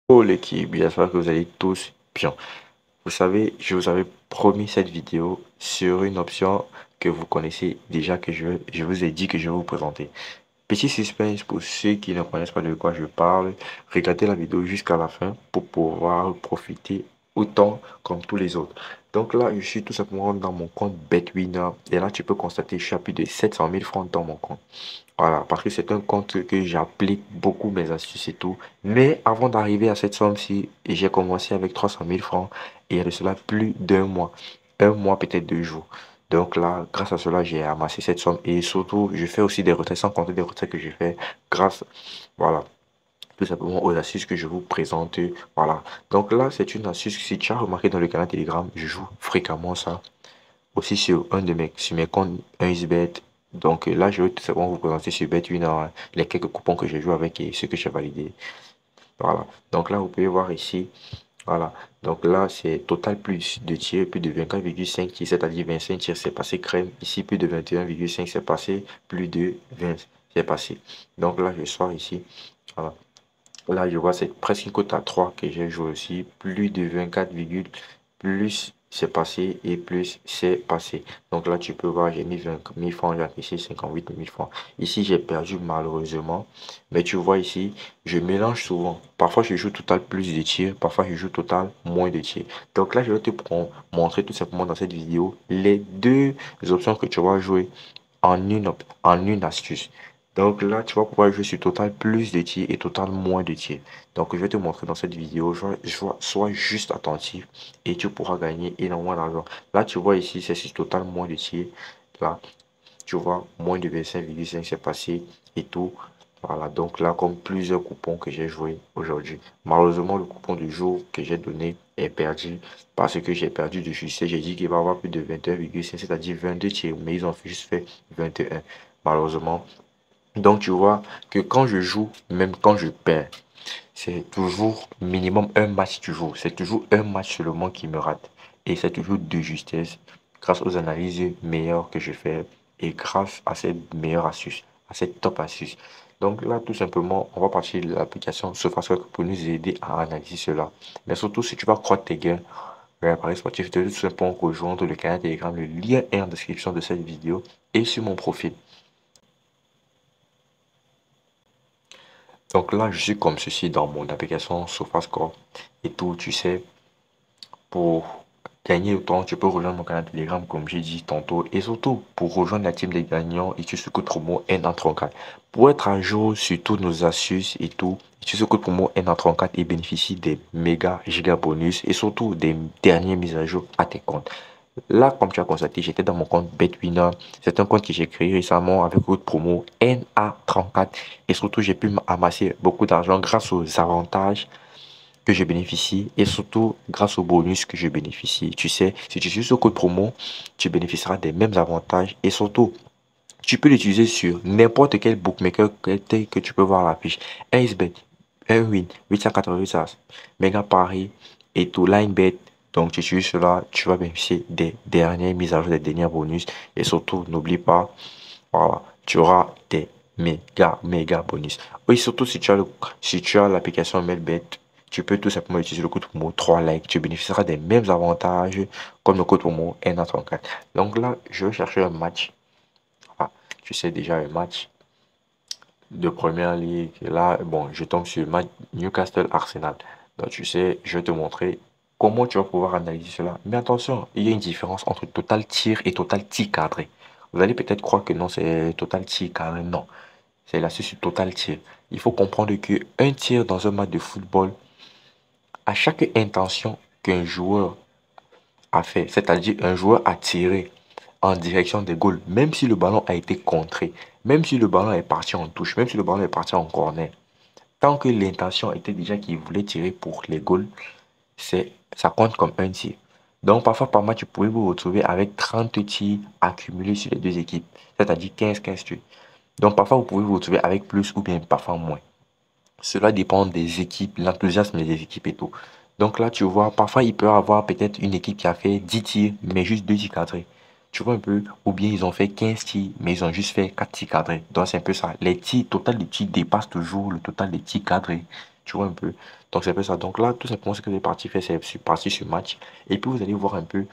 Oh l'équipe, j'espère que vous allez tous bien. Vous savez, je vous avais promis cette vidéo sur une option que vous connaissez déjà, que je vous ai dit que je vais vous présenter. Petit suspense pour ceux qui ne connaissent pas de quoi je parle, regardez la vidéo jusqu'à la fin pour pouvoir profiter autant comme tous les autres. Donc là, je suis tout simplement dans mon compte BetWinner et là, tu peux constater, je suis à plus de 700 000 francs dans mon compte. Voilà, parce que c'est un compte que j'applique beaucoup mes astuces et tout. Mais avant d'arriver à cette somme-ci, j'ai commencé avec 300 000 francs et il y a de cela plus d'un mois. Un mois, peut-être 2 jours. Donc là, grâce à cela, j'ai amassé cette somme et surtout, je fais aussi des retraits sans compter des retraits que j'ai fait grâce, voilà, tout simplement aux astuces que je vous présente. Voilà. Donc là, c'est une astuce, si tu as remarqué dans le canal Telegram, je joue fréquemment ça aussi sur sur mes comptes 1xBet. Donc là, je vais tout simplement vous présenter sur BetWinner les quelques coupons que j'ai joué avec et ceux que j'ai validés. Voilà. Donc là, vous pouvez voir ici. Voilà. Donc là, c'est total plus de tirs, plus de 24,5 tirs, c'est-à-dire 25 tirs, c'est passé crème. Ici, plus de 21,5, c'est passé. Plus de 20, c'est passé. Donc là, je sors ici. Voilà. Là, je vois, c'est presque une cote à 3 que j'ai joué aussi. Plus de 24, plus c'est passé et plus c'est passé. Donc là, tu peux voir, j'ai mis 20 000 francs, j'ai affiché 58 000 francs. Ici, j'ai perdu malheureusement. Mais tu vois ici, je mélange souvent. Parfois, je joue total plus de tirs, parfois, je joue total moins de tirs. Donc là, je vais te montrer tout simplement dans cette vidéo les deux options que tu vas jouer en une astuce. Donc là, tu vas pouvoir jouer sur total plus de tirs et total moins de tirs. Donc je vais te montrer dans cette vidéo. Sois juste attentif et tu pourras gagner énormément d'argent. Là, tu vois ici, c'est sur total moins de tirs. Là, tu vois, moins de 25,5 c'est passé et tout. Voilà, donc là, comme plusieurs coupons que j'ai joué aujourd'hui. Malheureusement, le coupon du jour que j'ai donné est perdu parce que j'ai perdu de succès. J'ai dit qu'il va y avoir plus de 21,5, c'est-à-dire 22 tirs, mais ils ont juste fait 21. Malheureusement. Donc, tu vois que quand je joue, même quand je perds, c'est toujours minimum un match toujours. C'est toujours un match seulement qui me rate. Et c'est toujours de justesse grâce aux analyses meilleures que je fais et grâce à cette meilleure astuce, à cette top astuce. Donc là, tout simplement, on va partir de l'application SofaScore pour nous aider à analyser cela. Mais surtout, si tu vas croître tes gains, vers Paris Sportif, tu dois tout simplement rejoindre le canal Telegram. Le lien est en description de cette vidéo et sur mon profil. Donc là, je suis comme ceci dans mon application SofaScore et tout, tu sais, pour gagner autant, tu peux rejoindre mon canal Telegram comme j'ai dit tantôt et surtout pour rejoindre la team des gagnants, utilise ce code promo N34. Pour être à jour sur toutes nos astuces et tout, utilise ce code promo N34 et bénéficie des méga giga bonus et surtout des dernières mises à jour à tes comptes. Là, comme tu as constaté, j'étais dans mon compte BetWinner. C'est un compte que j'ai créé récemment avec le code promo NA34. Et surtout, j'ai pu amasser beaucoup d'argent grâce aux avantages que je bénéficie et surtout grâce aux bonus que je bénéficie. Tu sais, si tu utilises ce code promo, tu bénéficieras des mêmes avantages et surtout, tu peux l'utiliser sur n'importe quel bookmaker que tu peux voir à la fiche. AceBet, Win, 888 Mega Paris et tout, LineBet. Donc, tu utilises cela, tu vas bénéficier des dernières mises à jour, des derniers bonus. Et surtout, n'oublie pas, voilà, tu auras des méga bonus. Oui, surtout si tu as l'application MailBet, tu peux tout simplement utiliser le code promo 3 likes. Tu bénéficieras des mêmes avantages comme le code promo NA34. Donc là, je vais chercher un match. Ah, tu sais déjà un match de première ligue. Là, bon, je tombe sur le match Newcastle-Arsenal. Donc, tu sais, je vais te montrer comment tu vas pouvoir analyser cela. Mais attention, il y a une différence entre total tir et total tir cadré. Vous allez peut-être croire que non, c'est total tir cadré. Non, c'est là sur total tir. Il faut comprendre que un tir dans un match de football, à chaque intention qu'un joueur a fait, c'est-à-dire un joueur a tiré en direction des goals, même si le ballon a été contré, même si le ballon est parti en touche, même si le ballon est parti en corner, tant que l'intention était déjà qu'il voulait tirer pour les goals, ça compte comme un tir. Donc parfois par match, tu pouvez vous retrouver avec 30 tirs accumulés sur les deux équipes, c'est-à-dire 15-15 tirs. Donc parfois vous pouvez vous retrouver avec plus ou bien parfois moins. Cela dépend des équipes, l'enthousiasme des équipes et tout. Donc là, tu vois, parfois il peut y avoir peut-être une équipe qui a fait 10 tirs, mais juste 2 tirs cadrés. Tu vois un peu, ou bien ils ont fait 15 tirs, mais ils ont juste fait 4 tirs cadrés. Donc c'est un peu ça. Les tirs, total de tirs dépassent toujours le total des tirs cadrés. Tu vois un peu. Donc c'est un peu ça. Donc là, tout simplement, ce que vous êtes parti faire, c'est partir sur match. Et puis vous allez voir un peu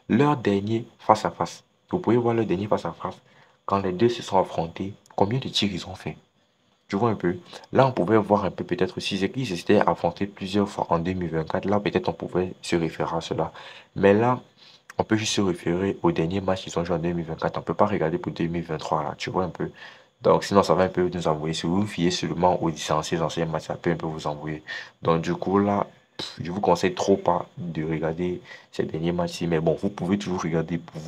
leur dernier face à face. Vous pouvez voir leur dernier face à face. Quand les deux se sont affrontés, combien de tirs ils ont fait? Tu vois un peu. Là, on pouvait voir un peu peut-être si c'est qu'ils s'étaient affrontés plusieurs fois en 2024. Là, peut-être on pouvait se référer à cela. Mais là, on peut juste se référer au dernier match qu'ils ont joué en 2024. On ne peut pas regarder pour 2023, là. Tu vois un peu. Donc, sinon, ça va un peu nous envoyer. Si vous vous fiez seulement aux anciens matchs, ça peut un peu vous envoyer. Donc, du coup, là, je vous conseille trop pas de regarder ces derniers matchs-ci. Mais bon, vous pouvez toujours regarder pour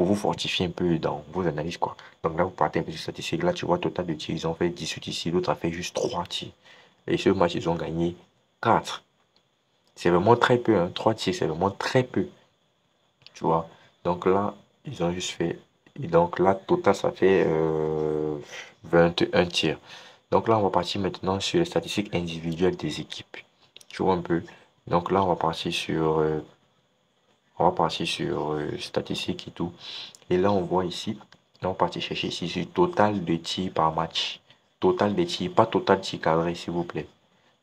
vous fortifier un peu dans vos analyses, quoi. Donc là, vous partez un peu sur statistique. Là, tu vois, total de tirs, ils ont fait 18 ici, l'autre a fait juste 3 tirs. Et ce match, ils ont gagné 4. C'est vraiment très peu, hein. 3 tirs, c'est vraiment très peu, tu vois. Donc là, ils ont juste fait. Et donc là, total, ça fait 21 tirs. Donc là, on va partir maintenant sur les statistiques individuelles des équipes. Tu vois un peu. Donc là, on va partir sur statistiques et tout. Et là, on voit ici, on va partir chercher ici sur total de tirs par match. Total de tirs, pas total tir cadré, s'il vous plaît.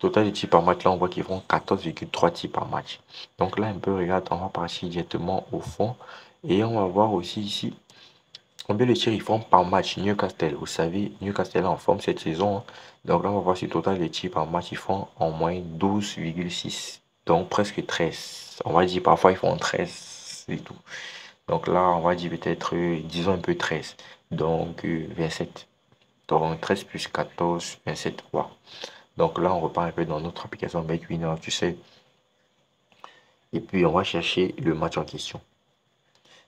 Total de tirs par match, là, on voit qu'ils font 14,3 tirs par match. Donc là, un peu, regarde, on va partir directement au fond. Et on va voir aussi ici combien de tirs ils font par match. Newcastle, vous savez, Newcastle est en forme cette saison, hein. Donc là, on va voir sur total de tirs par match, ils font en moyenne 12,6. Donc presque 13. On va dire parfois ils font 13 et tout. Donc là, on va dire peut-être, disons un peu 13. Donc 27. Donc 13 plus 14, 27, wow. Donc là, on repart un peu dans notre application MakeWinner, tu sais. Et puis, on va chercher le match en question.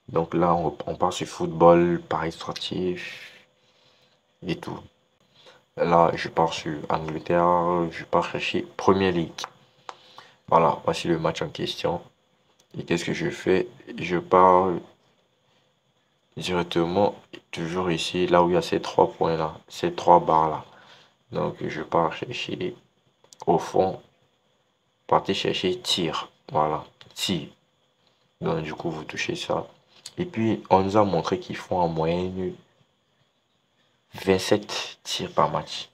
Donc là, on part sur football, paris sportif et tout. Là, je pars sur Angleterre, je pars chercher Premier League. Voilà, voici le match en question. Et qu'est-ce que je fais? Je pars directement, toujours ici, là où il y a ces 3 points là, ces 3 barres là. Donc, je pars chercher au fond, partez chercher tir. Voilà, tir. Donc, du coup, vous touchez ça. Et puis, on nous a montré qu'ils font en moyenne 27 tirs par match.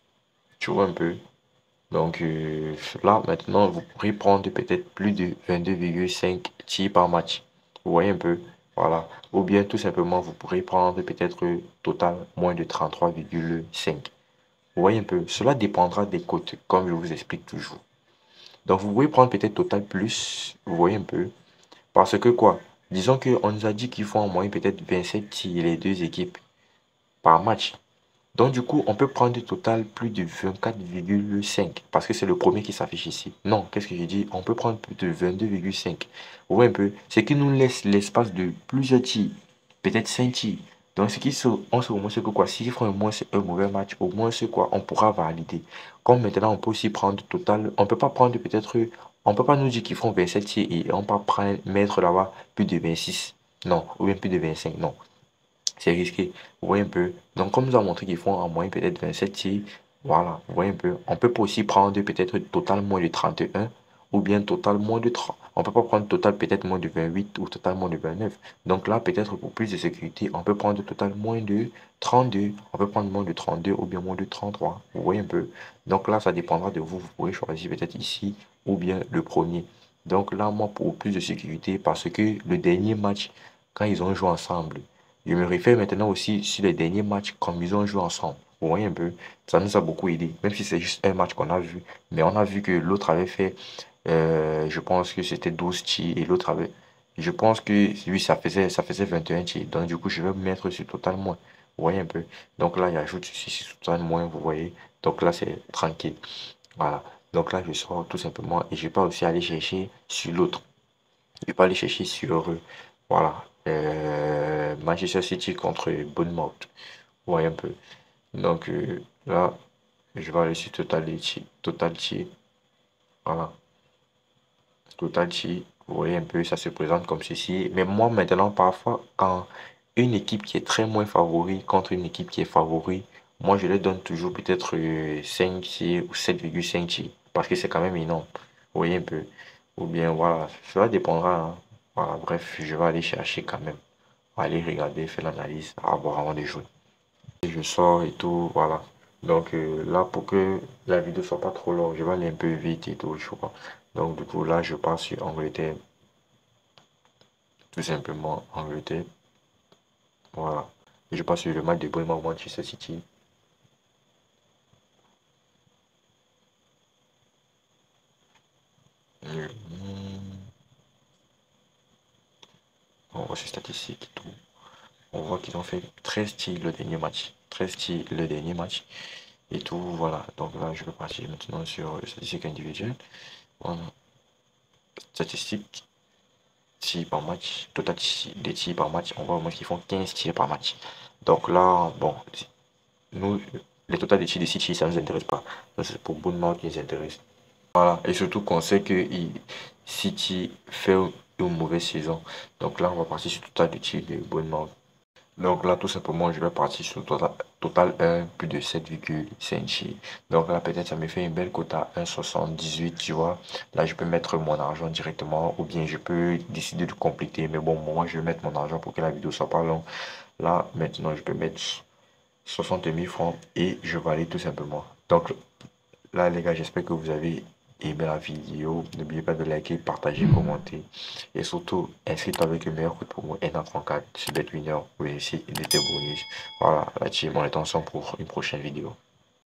Tu vois un peu? Donc, là, maintenant, vous pourrez prendre peut-être plus de 22,5 tirs par match. Vous voyez un peu? Voilà. Ou bien, tout simplement, vous pourrez prendre peut-être total moins de 33,5. Vous voyez un peu? Cela dépendra des cotes, comme je vous explique toujours. Donc, vous pouvez prendre peut-être total plus, vous voyez un peu. Parce que quoi? Disons qu'on nous a dit qu'ils font en moyenne peut-être 27 tirs les deux équipes par match. Donc, du coup, on peut prendre au total plus de 24,5 parce que c'est le premier qui s'affiche ici. Non, qu'est-ce que j'ai dit? On peut prendre plus de 22,5. Vous voyez un peu? C'est qui nous laisse l'espace de plusieurs tirs, peut-être 5 tirs. Donc, on sait au moins ce que quoi? S'ils font au moins un mauvais match, au moins ce quoi? On pourra valider. Comme maintenant, on peut aussi prendre total. On peut pas prendre peut-être. On peut pas nous dire qu'ils font 27 tirs et on peut prendre, mettre là-bas plus de 26. Non, ou bien plus de 25. Non. C'est risqué. Vous voyez un peu. Donc, comme nous a montré qu'ils font en moyenne peut-être 27 tirs, voilà, vous voyez un peu. On peut pas aussi prendre peut-être total moins de 31 ou bien total moins de 30. On peut pas prendre total peut-être moins de 28 ou total moins de 29. Donc là, peut-être pour plus de sécurité, on peut prendre total moins de 32. On peut prendre moins de 32 ou bien moins de 33. Vous voyez un peu. Donc là, ça dépendra de vous. Vous pourrez choisir peut-être ici ou bien le premier. Donc là, moi, pour plus de sécurité, parce que le dernier match, quand ils ont joué ensemble, je me réfère maintenant aussi sur les derniers matchs comme ils ont joué ensemble. Vous voyez un peu, ça nous a beaucoup aidé. Même si c'est juste un match qu'on a vu. Mais on a vu que l'autre avait fait, je pense que c'était 12 tirs et l'autre avait. Je pense que lui, ça faisait 21 tirs. Donc du coup, je vais me mettre sur total moins. Vous voyez un peu. Donc là, il ajoute ici sur total moins, vous voyez. Donc là, c'est tranquille. Voilà. Donc là, je sors tout simplement et je vais pas aussi aller chercher sur l'autre. Je vais pas aller chercher sur, voilà, Manchester City contre Bournemouth. Vous voyez un peu. Donc là, je vais aller sur Totality. Totality. Voilà. Totality. Vous voyez un peu, ça se présente comme ceci. Mais moi, maintenant, parfois, quand une équipe qui est très moins favori contre une équipe qui est favori, moi, je les donne toujours peut-être 5 tirs ou 7,5 tirs. Parce que c'est quand même énorme. Vous voyez un peu. Ou bien, voilà, cela dépendra, hein. Voilà, bref, je vais aller chercher quand même. Aller regarder, faire l'analyse, avoir avant de jouer. Et je sors et tout, voilà. Donc là, pour que la vidéo soit pas trop longue, je vais aller un peu vite et tout, tu vois. Donc du coup, là, je pars sur Angleterre. Tout simplement, Angleterre. Voilà. Et je passe sur le match de Bournemouth Manchester City. On voit ses statistiques et tout. On voit qu'ils ont fait 13 tirs le dernier match. 13 tirs le dernier match. Et tout, voilà. Donc là, je vais passer maintenant sur les statistiques individuelles. Voilà. Statistiques, tirs par match. Total des tirs par match. On voit au moins qu'ils font 15 tirs par match. Donc là, bon, nous, les total des tirs de City, ça ne nous intéresse pas. C'est pour Bournemouth qui nous intéresse. Voilà. Et surtout qu'on sait que City fait une mauvaise saison. Donc là, on va partir sur total de tirs de Bournemouth. Donc là, tout simplement, je vais partir sur total 1, plus de 7,5 chiffres. Donc là, peut-être ça me fait une belle cote à 1,78, tu vois. Là, je peux mettre mon argent directement ou bien je peux décider de compléter. Mais bon, moi, je vais mettre mon argent pour que la vidéo soit pas longue. Là, maintenant, je peux mettre 60 000 francs et je vais aller tout simplement. Donc là, les gars, j'espère que vous avez aimé la vidéo. N'oubliez pas de liker, partager, commenter. Et surtout, inscrivez-vous avec le meilleur code promo NA34 sur BetWinner pour réussir et des bonus. Voilà, la team, on est ensemble pour une prochaine vidéo.